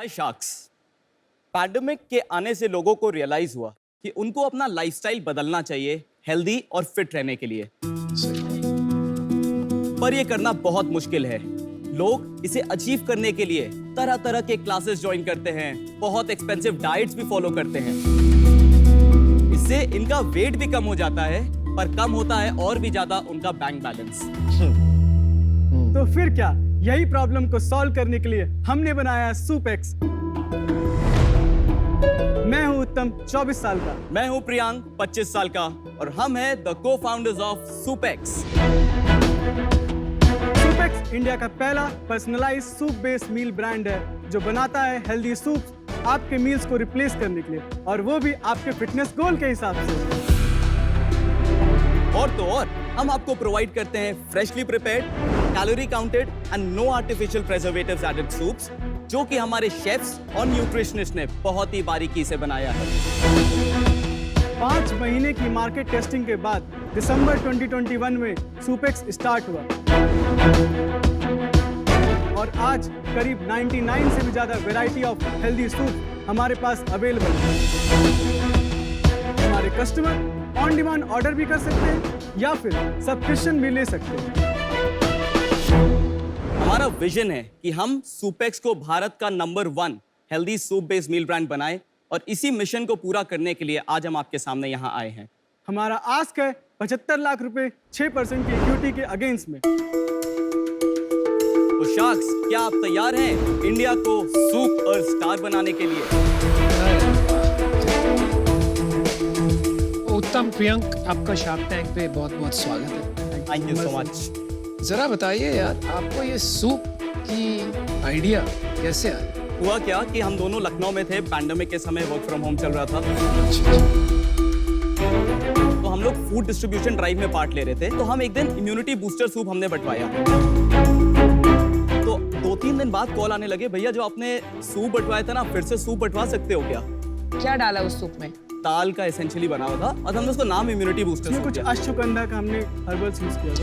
हाय sharks. Pandemic के आने से लोगों को रियलाइज हुआ कि उनको अपना लाइफस्टाइल बदलना चाहिए हेल्दी और फिट रहने के लिए। पर ये करना बहुत मुश्किल है। लोग इसे अचीव करने के लिए तरह तरह के क्लासेस ज्वाइन करते हैं, बहुत एक्सपेंसिव डाइट्स भी फॉलो करते हैं। इससे इनका वेट भी कम हो जाता है, पर कम होता है और भी ज्यादा उनका बैंक बैलेंस। तो फिर क्या, यही प्रॉब्लम को सॉल्व करने के लिए हमने बनाया सुपेक्स। मैं हूं उत्तम, 24 साल का। मैं हूं प्रियांक, 25 साल का, और हम हैं द को-फाउंडर्स ऑफ सुपेक्स। सुपेक्स इंडिया का पहला पर्सनलाइज्ड सूप बेस्ड मील ब्रांड है जो बनाता है हेल्दी सूप आपके मील्स को रिप्लेस करने के लिए, और वो भी आपके फिटनेस गोल के हिसाब से। और तो और हम आपको प्रोवाइड करते हैं freshly prepared, calorie counted and no artificial preservatives added soups, जो कि हमारे शेफ्स और न्यूट्रिशनिस्ट ने बहुत ही बारीकी से बनाया है। 5 महीने की मार्केट टेस्टिंग के बाद दिसंबर 2021 में सुपेक्स स्टार्ट हुआ, और आज करीब 99 से भी ज्यादा वैरायटी ऑफ हेल्दी सूप हमारे पास अवेलेबल है। हमारे कस्टमर ऑन डिमांड ऑर्डर भी कर सकते हैं या फिर सब्सक्रिप्शन भी ले सकते हैं। हमारा विजन है कि हम सुपेक्स को भारत का नंबर 1 हेल्दी सूप बेस्ड मील ब्रांड बनाएं, और इसी मिशन को पूरा करने के लिए आज हम आपके सामने यहाँ आए हैं। हमारा आस्क है 75 लाख रुपए 6% की इक्विटी के अगेंस्ट में। तो शार्क्स, क्या आप तैयार हैं इंडिया को सूप और स्टार बनाने के लिए? उत्तम, प्रियंक, आपका शार्क टैंक पे बहुत बहुत स्वागत है। Thank you so much. जरा बताइए यार, आपको ये सूप की आइडिया कैसे आया? हुआ क्या कि हम दोनों लखनऊ में थे, पैंडेमिक के समय वर्क फ्रॉम होम चल रहा था। तो हम लोग फूड डिस्ट्रीब्यूशन ड्राइव में पार्ट ले रहे थे, तो हम एक दिन इम्यूनिटी बूस्टर सूप हमने बंटवाया। तो 2-3 दिन बाद कॉल आने लगे, भैया जो आपने सूप बंटवाया था ना, फिर से सूप बंटवा सकते हो क्या? क्या डाला उस सूप में? दाल का एसेंशियली बना हुआ था, और हमने उसका नाम इम्यूनिटी बूस्टर इसमें सूप कुछ दिया। अश्वगंधा का हमने हर्बल्स यूज किया था।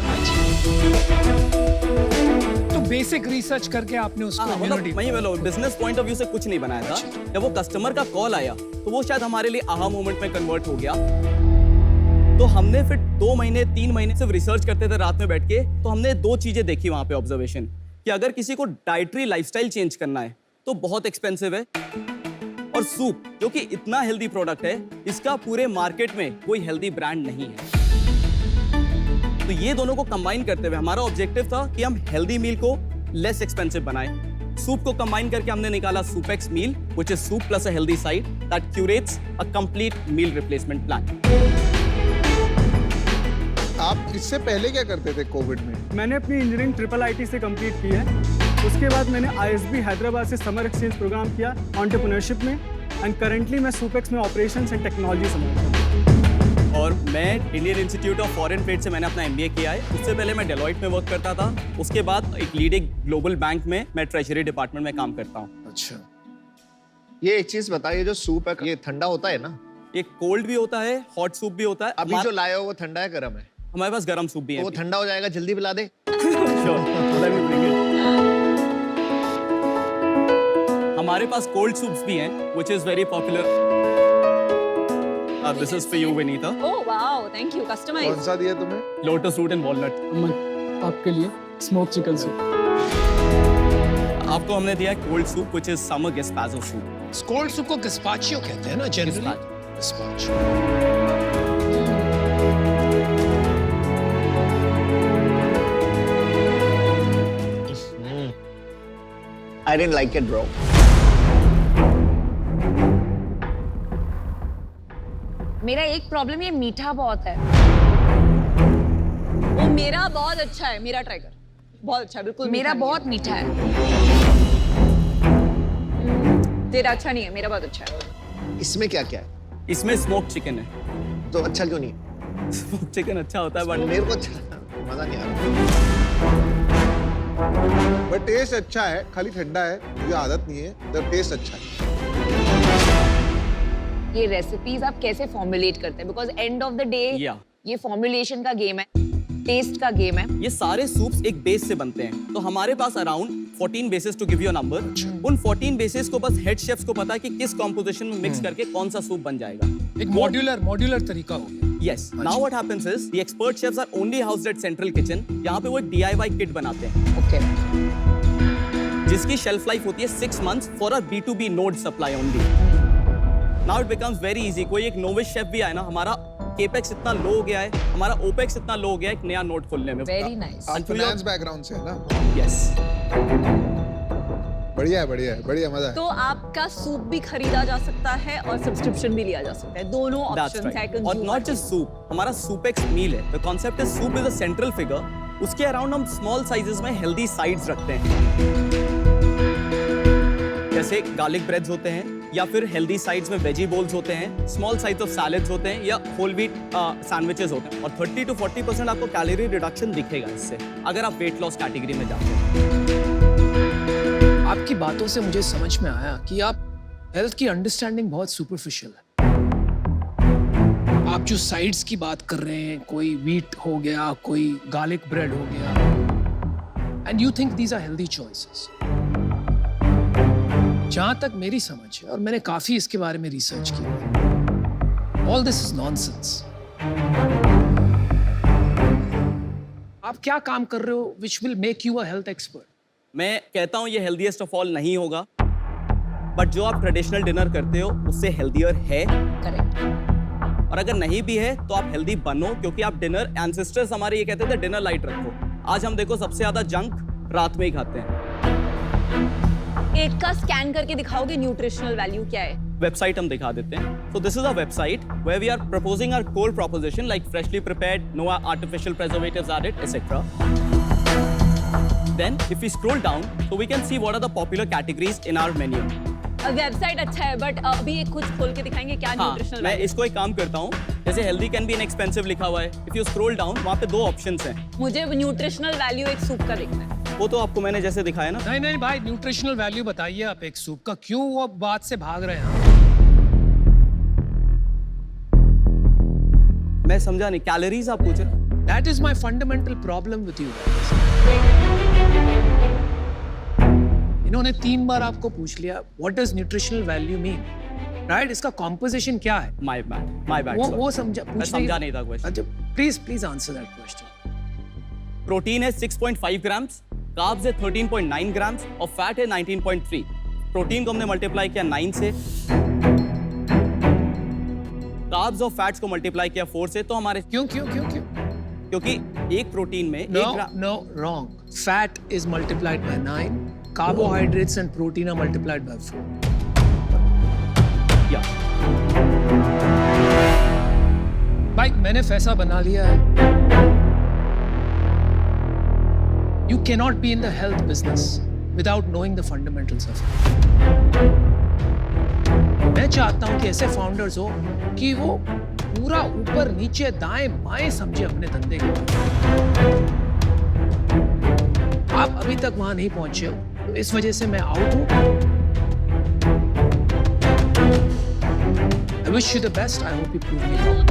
तो बेसिक रिसर्च करके आपने उसको immunity- मतलब बिजनेस पॉइंट ऑफ व्यू से कुछ नहीं बनाया था। जब वो कस्टमर का कॉल आया तो वो शायद हमारे लिए आहा मोमेंट में कन्वर्ट हो गया। तो हमने फिर 2 महीने 3 महीने सिर्फ रिसर्च करते थे रात में बैठ के। तो हमने 2 चीजें देखी वहां पे ऑब्जर्वेशन, कि अगर किसी को डाइटरी लाइफस्टाइल चेंज करना है तो बहुत एक्सपेंसिव है, और सूप जो कि इतना हेल्दी प्रोडक्ट है, इसका पूरे मार्केट में कोई हेल्दी ब्रांड नहीं है। तो ये दोनों को कंबाइन करते हुए हमारा ऑब्जेक्टिव था कि हम हेल्दी मील को लेस एक्सपेंसिव बनाएं। सूप को कंबाइन करके हमने निकाला Soupex meal, which is soup plus a healthy side that curates a complete meal replacement plan. आप इससे पहले क्या करते थे कोविड में? मैंने अपनी इंजीनियरिंग IIIT से कंप्लीट की है। उसके बाद मैंने ISB हैदराबाद से समर एक्सचेंज प्रोग्राम किया एंटरप्रेन्योरशिप में, एंड करेंटली मैं सुपेक्स में ऑपरेशंस एंड टेक्नोलॉजी संभालता हूँ। और मैं Indian institute of foreign trade से मैंने अपना MBA किया है। उससे पहले मैं डेलॉइट में वर्क करता था। उसके बाद एक लीडिंग ग्लोबल बैंक में मैं ट्रेजरी डिपार्टमेंट में काम करता हूँ। अच्छा, ये एक चीज बताइए, जो सूप है ये ठंडा होता है ना? ये कोल्ड भी होता है, हॉट सूप भी होता है। अभी जो लाए हो वो ठंडा है गर्म है? हमारे पास गर्म सूप भी है। तो वो ठंडा हो जाएगा, जल्दी पिला दे। हमारे पास कोल्ड सूप्स भी हैं, which is very popular. This is for you, Vinita. Oh wow, thank you. कौन Customized. सा दिया तुम्हें? Lotus root and walnut. आपके लिए स्मोक चिकन सूप। आपको हमने दिया cold soup, which is summer gazpacho soup. Cold soup को गस्पाचियो कहते हैं ना generally. गस्पाचियो। I didn't like it, bro. मेरा एक प्रॉब्लम, ये मीठा बहुत है। वो मेरा बहुत अच्छा है, मेरा ट्राई कर। बहुत अच्छा है, बिल्कुल मेरा बहुत मीठा है। तेरा अच्छा नहीं है, मेरा बहुत अच्छा है। इसमें क्या क्या है? इसमें स्मोक चिकन है। तो अच्छा क्यों नहीं? स्मोक चिकन अच्छा होता है, बट मेरे को अच्छा मजा नहीं आ रहा। बट टेस्ट अच्छा है, खाली ठंडा है, मुझे आदत नहीं है, तो टेस्ट अच्छा है। ये रेसिपीज आप कैसे फॉर्मुलेट करते हैं? Because end of the day ये फॉर्मुलेशन का गेम है, टेस्ट का गेम है। ये सारे सूप्स एक बेस से बनते हैं। तो हमारे पास around 14 basis to give you a number. उन 14 बेसिस को बस हेड शेफ्स को पता है कि किस कॉम्पोजिशन में मिक्स करके कौन सा सूप बन जाएगा। एक मॉड्यूलर तरीका हो गया। Yes. Now what happens is the expert chefs are only housed at central kitchen. यहाँ पे वो एक DIY kit बनाते हैं Okay. जिसकी शेल्फ लाइफ होती है 6 months for a B2B node supply only. Now it becomes very easy. कोई एक novice chef भी आए ना, हमारा capex इतना लो हो गया है, हमारा opex इतना लो हो गया है एक नया नोड खोलने में। Very nice. आप फाइनेंस बैकग्राउंड से है ना? Yes. बढ़िया है, मजा है। तो आपका सूप भी खरीदा जा सकता है और सब्सक्रिप्शन भी लिया जा सकता है, दोनों That's ऑप्शंस है right. और not just soup, हमारा SoupX meal है। The concept is soup is a central figure. उसके अराउंड हम स्मॉल साइजेस में हेल्दी साइड्स रखते हैं, जैसे गार्लिक ब्रेड्स होते हैं या फिर हेल्दी साइड्स में वेजी बोल्स होते हैं, स्मॉल साइज ऑफ सैलेड्स होते हैं या होल व्हीट सैंडविचेस होते हैं। और 30 to 40% आपको कैलोरी रिडक्शन दिखेगा इससे अगर आप वेट लॉस कैटेगरी में जाते हैं। आपकी बातों से मुझे समझ में आया कि आप हेल्थ की अंडरस्टैंडिंग बहुत सुपरफिशियल है। आप जो साइड्स की बात कर रहे हैं, कोई व्हीट हो गया, कोई गार्लिक ब्रेड हो गया, and you think these are healthy choices. जहां तक मेरी समझ है, और मैंने काफी इसके बारे में रिसर्च की, ऑल दिस इज नॉनसेंस। आप क्या काम कर रहे हो which will make you a health expert? मैं कहता हूँ ये हेल्दीएस्ट ऑफ ऑल नहीं होगा, बट जो आप ट्रेडिशनल डिनर करते हो उससे हेल्दियर है। Correct. और अगर नहीं भी है तो आप हेल्दी बनो, क्योंकि आप डिनर, एंसेस्टर्स हमारे ये कहते थे डिनर लाइट रखो। आज हम देखो सबसे ज्यादा जंक रात में ही खाते हैं। एक का स्कैन करके दिखाओगे न्यूट्रिशनल वैल्यू क्या है? वेबसाइट हम दिखा देते हैं। So this is a website where we are proposing our core proposition like freshly prepared, no artificial preservatives added, etc. Then if we scroll down, so we can see what are the popular categories in our menu. Website अच्छा है, but अभी एक खुद खोल के दिखाएंगे क्या हाँ, न्यूट्रिशनल मैं वैल्यू? इसको एक काम करता हूँ, जैसे हेल्दी कैन बी इनएक्सपेंसिव लिखा हुआ है। इफ यू स्क्रॉल डाउन, वहाँ पे 2 ऑप्शंस हैं। मुझे न्यूट्रिशनल वैल्यू एक सूप का देखना है। वो तो आपको मैंने जैसे दिखाया ना। नहीं भाई, न्यूट्रिशनल वैल्यू बताइए आप एक सूप का, क्यों वो बात से भाग रहे हैं? मैं समझा नहीं, कैलोरीज आप पूछ रहे? That is my fundamental problem with you. इन्होंने 3 बार आपको पूछ लिया, what does nutritional value mean? Right? इसका composition क्या है? My bad. वो समझा, मैं समझा नहीं था क्वेश्चन। अच्छा, please answer that question. Protein है 6.5 ग्राम्स, कार्ब्स है 13.9 ग्राम्स और फैट है 19.3। प्रोटीन को हमने मल्टीप्लाई किया 9 से, कार्ब्स और फैट्स को मल्टीप्लाई किया 4 से, तो हमारे क्यों? क्योंकि एक प्रोटीन में No, wrong. Fat is multiplied by 9. Carbohydrates and protein are multiplied by 4. या भाई, मैंने फैसला बना लिया है। You cannot be in the health business without knowing the fundamentals of it. मैं चाहता हूं कि ऐसे फाउंडर्स हो कि वो पूरा ऊपर नीचे दाएं बाएं समझे अपने धंधे को। आप अभी तक वहां नहीं पहुंचे हो, तो इस वजह से मैं आउट हूं। I wish you the best. I hope you prove me wrong.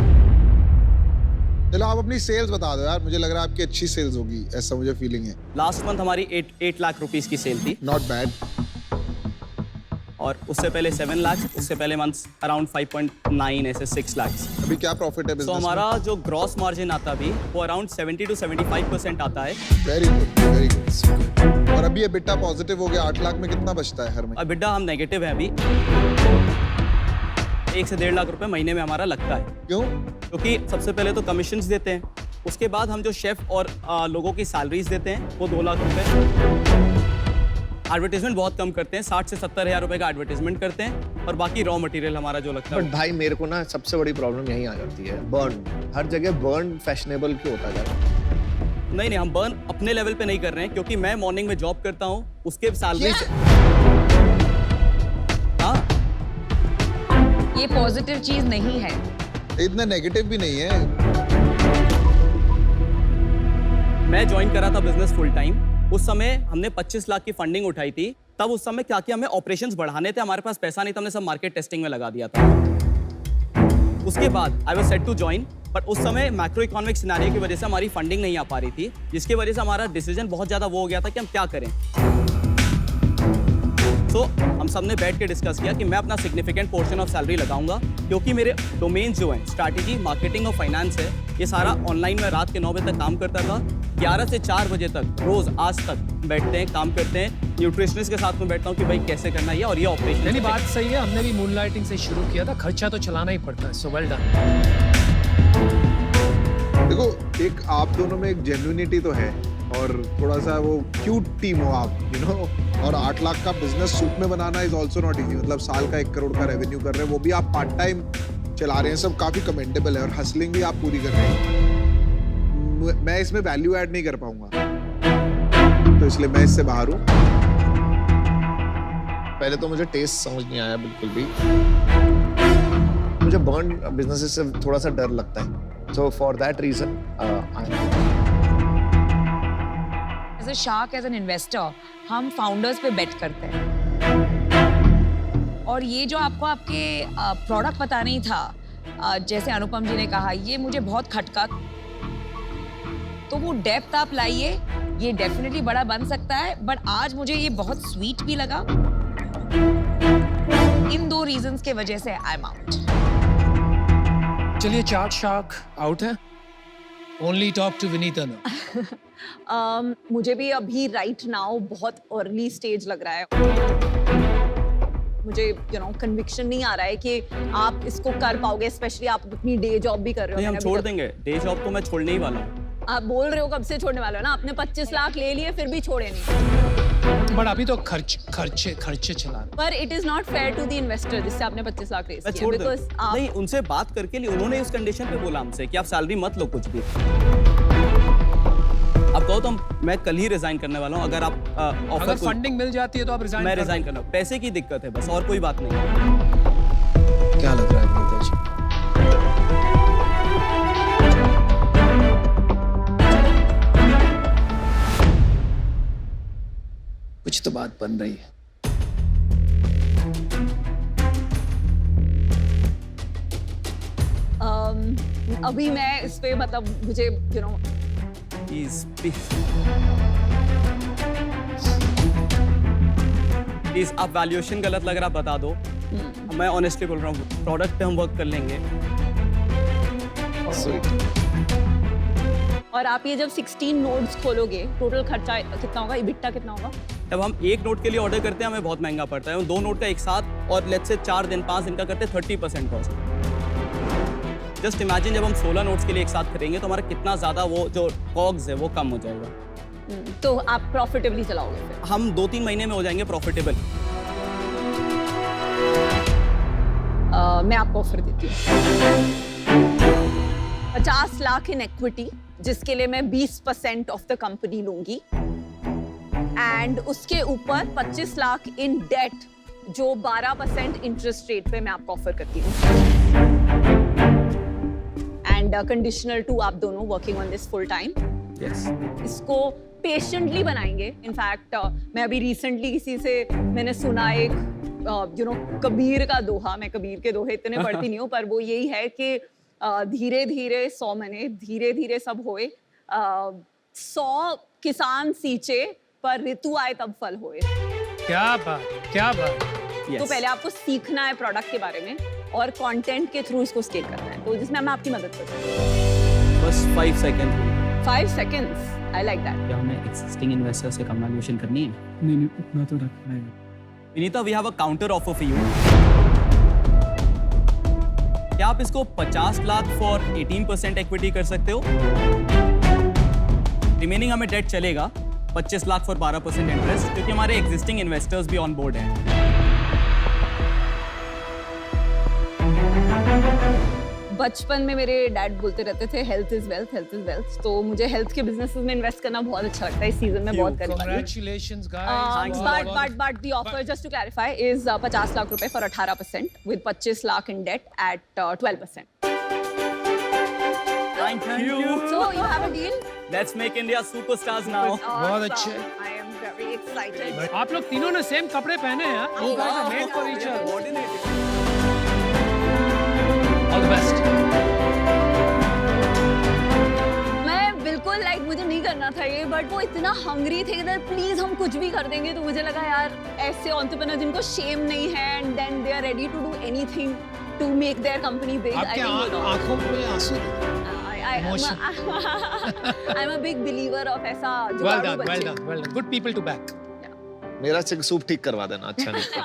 चलो आप अपनी सेल्स बता दो यार, मुझे लग रहा है आपकी अच्छी सेल्स होगी, ऐसा मुझे फीलिंग है। लास्ट मंथ हमारी 8 लाख रुपीस की सेल थी, नॉट बैड। और उससे पहले 7 लाख, उससे पहले मंथ्स अराउंड 5.9, ऐसे 6 लाख। अभी क्या प्रॉफिट है तो बिजनेस में? हमारा जो ग्रॉस मार्जिन आता भी वो अराउंड 70 to 75% आता है। Very good. और अभी EBITDA पॉजिटिव हो गया, 8 लाख में कितना बचता है हर महीने? EBITDA हम नेगेटिव है अभी, 1 से 1.5 लाख रुपए महीने में हमारा लगता है। क्यों? क्योंकि सबसे पहले तो कमीशंस देते हैं, उसके बाद हम जो शेफ और लोगों की सैलरीज देते हैं वो 2 लाख रुपए। एडवर्टाइजमेंट बहुत कम करते हैं, 60 से 70 हज़ार रुपए का एडवर्टाइजमेंट करते हैं, और बाकी रॉ मटेरियल हमारा जो लगता है। बट भाई मेरे को ना सबसे बड़ी प्रॉब्लम यही आ जाती है, बर्न। हर जगह बर्न फैशनेबल क्यों होता जा रहा है? नहीं, हम बर्न अपने लेवल पे नहीं कर रहे हैं, क्योंकि मैं मॉर्निंग में जॉब करता हूँ, उसके सैलरी से। हाँ, ये पॉजिटिव चीज नहीं है। इतना नेगेटिव भी नहीं है। मैं ज्वाइन करा था बिजनेस फुल टाइम, उस समय हमने 25 लाख की फंडिंग उठाई थी। तब उस समय क्या किया, हमें ऑपरेशंस बढ़ाने थे, हमारे पास पैसा नहीं था, हमने सब मार्केट टेस्टिंग में लगा दिया था। उसके बाद I was set to join, but उस समय मैक्रो इकोनॉमिक सिनेरियो की वजह से हमारी फंडिंग नहीं आ पा रही थी, जिसकी वजह से हमारा डिसीजन बहुत ज़्यादा वो हो गया था कि हम क्या करें। तो हम सब ने बैठ के डिस्कस किया कि मैं अपना सिग्निफिकेंट पोर्शन ऑफ सैलरी लगाऊंगा, क्योंकि मेरे डोमेन जो हैं स्ट्रैटेजी, मार्केटिंग और फाइनेंस है, ये सारा ऑनलाइन में रात के 9 बजे तक काम करता था। 11 से 4 बजे तक रोज आज तक बैठते हैं, काम करते हैं। न्यूट्रिशनिस्ट के साथ में बैठता हूँ कि भाई कैसे करना है और ये ऑपरेशन। नहीं, बात सही है, हमने भी मूनलाइटिंग से शुरू किया था, खर्चा तो चलाना ही पड़ता है। So well done. देखो, एक आप दोनों में एक जेन्युइनिटी तो है और थोड़ा सा वो क्यूट टीम हो आप, यू नो। और 8 लाख का बिजनेस सूप में बनाना इज ऑल्सो नॉट इजी। मतलब साल का 1 करोड़ का रेवेन्यू कर रहे हैं, वो भी आप पार्ट टाइम चला रहे हैं, सब काफी कमेंडेबल है। और हसलिंग भी आप पूरी कर रहे हैं। मैं इसमें वैल्यू ऐड नहीं कर पाऊंगा, तो इसलिए मैं इससे बाहर हूँ। पहले तो मुझे टेस्ट समझ नहीं आया बिल्कुल भी। मुझे बर्न बिजनेसेस से थोड़ा सा डर लगता है। So for that reason as a shark, as an investor, हम फाउंडर्स पे बेट करते हैं। और ये जो आपको आपके प्रोडक्ट पता नहीं था, जैसे अनुपम जी ने कहा, ये मुझे बहुत खटका। तो वो डेप्थ आप लाइए, ये डेफिनेटली बड़ा बन सकता है। बट आज मुझे ये बहुत स्वीट भी लगा। इन 2 रीजंस के वजह से आई एम आउट। चलिए, चार्ट शार्क आउट है। Only talk to Vinita now. मुझे भी अभी राइट नाउ बहुत अर्ली स्टेज लग रहा है। मुझे कन्विक्शन नहीं आ रहा है कि आप इसको कर पाओगे, स्पेशली आप अपनी डे जॉब भी कर रहे हो। नहीं, हम छोड़ देंगे डे जॉब, तो मैं छोड़ने ही वाला हूँ। आप बोल रहे हो कब से छोड़ने वाले हो ना? आपने 25 लाख ले लिए, फिर भी छोड़े नहीं। बट अभी तो खर्चे चला रहे। पर it is not fair to the investor जिससे आपने 25 लाख रेज किया, बिकॉज़ आप नहीं, उनसे बात करके लिए उन्होंने इस कंडीशन पे बोला हमसे कि आप सैलरी मत लो कुछ भी। अब कहो तो मैं कल ही रिजाइन करने वाला हूँ। अगर आप ऑफर, अगर फंडिंग मिल जाती है तो आप रिजाइन मैं रिजाइन करना। पैसे की दिक्कत है बस, और कोई बात नहीं। क्या लग रहा है विनीता जी? कुछ तो बात बन रही है। अभी मैं इस पे मतलब मुझे प्लीज आप वैल्यूएशन गलत लग रहा बता दो। मैं ऑनेस्टली बोल रहा हूँ, प्रोडक्ट पे हम वर्क कर लेंगे। और आप ये जब 16 नोड्स खोलोगे, टोटल खर्चा कितना होगा, इबिट्टा कितना होगा? जब हम 1 नोट के लिए ऑर्डर करते हैं हमें बहुत महंगा पड़ता है। 2 नोट का एक साथ और लेट्स से 4 दिन 5 दिन का करते हैं 30% कॉस्ट। जस्ट इमेजिन जब हम 16 नोट्स के लिए एक साथ करेंगे तो हमारा कितना ज्यादा वो जो कॉग्स है वो कम हो जाएगा। तो आप प्रॉफिटेबली चलाओगे फिर? हम 2-3 महीने में हो जाएंगे प्रॉफिटेबल। मैं आपको ऑफर देती हूँ 50 लाख इन इक्विटी, जिसके लिए मैं 20% ऑफ द कंपनी लूंगी, एंड उसके ऊपर 25 लाख इन डेट, जो 12% इंटरेस्ट रेट पे मैं आपको ऑफर करती हूँ। एंड कंडीशनल टू आप दोनों working on this full time. Yes, इसको पेशेंटली बनाएंगे। इनफैक्ट मैं अभी रिसेंटली किसी से मैंने सुना एक कबीर का दोहा। मैं कबीर के दोहे इतने पढ़ती नहीं हूँ, पर वो यही है कि धीरे धीरे 100 मने, धीरे धीरे सब होए, 100 किसान सींचे पर ऋतु आए तब फल होए। क्या बात, क्या बात। तो पहले आपको सीखना है प्रोडक्ट के बारे में और कंटेंट के थ्रू इसको स्केल करना है, तो जिसमें मैं आपकी मदद कर सकती हूँ। बस 5 second. 5 seconds, I like that. क्या हमें एक्सिस्टिंग इन्वेस्टर से कम वैल्यूएशन करनी है? नहीं, उतना तो रखना है। Vinita, we have a counter offer for you. क्या आप इसको 50 लाख फॉर 18% इक्विटी कर सकते हो? रिमेनिंग हमें डेट चलेगा 25 लाख फॉर 12% इंटरेस्ट, क्योंकि हमारे एग्जिस्टिंग इन्वेस्टर्स भी ऑन बोर्ड हैं। बचपन में मेरे डैड बोलते रहते थे health is wealth, health is wealth. तो मुझे हेल्थ के बिजनेसेस में इन्वेस्ट करना बहुत अच्छा लगता है। इस सीजन में बहुत करी। Congratulations guys. But the offer, just to clarify, is 50 lakh रुपए for 18% with 25 lakh in debt at 12%. Thank you. So you have a deal? Let's make India superstars now. बहुत अच्छे। I am very excited. आप लोग तीनों ने same कपड़े पहने हैं यार। You guys are made for each other. All the best. मैं बिल्कुल मुझे नहीं करना करना था ये, बट वो इतना हंग्री थे कि प्लीज हम कुछ भी कर देंगे। तो मुझे लगा यार ऐसे एंटरप्रेन्योर जिनको शेम नहीं है and then they are ready to do anything to make their company big. आपके आंखों में आंसू emotion. I'm a big believer of ऐसा well जुगाड़ू done, well बच्चे। done, well done. Good people to back. मेरा सूप ठीक करवा देना, अच्छा नहीं था।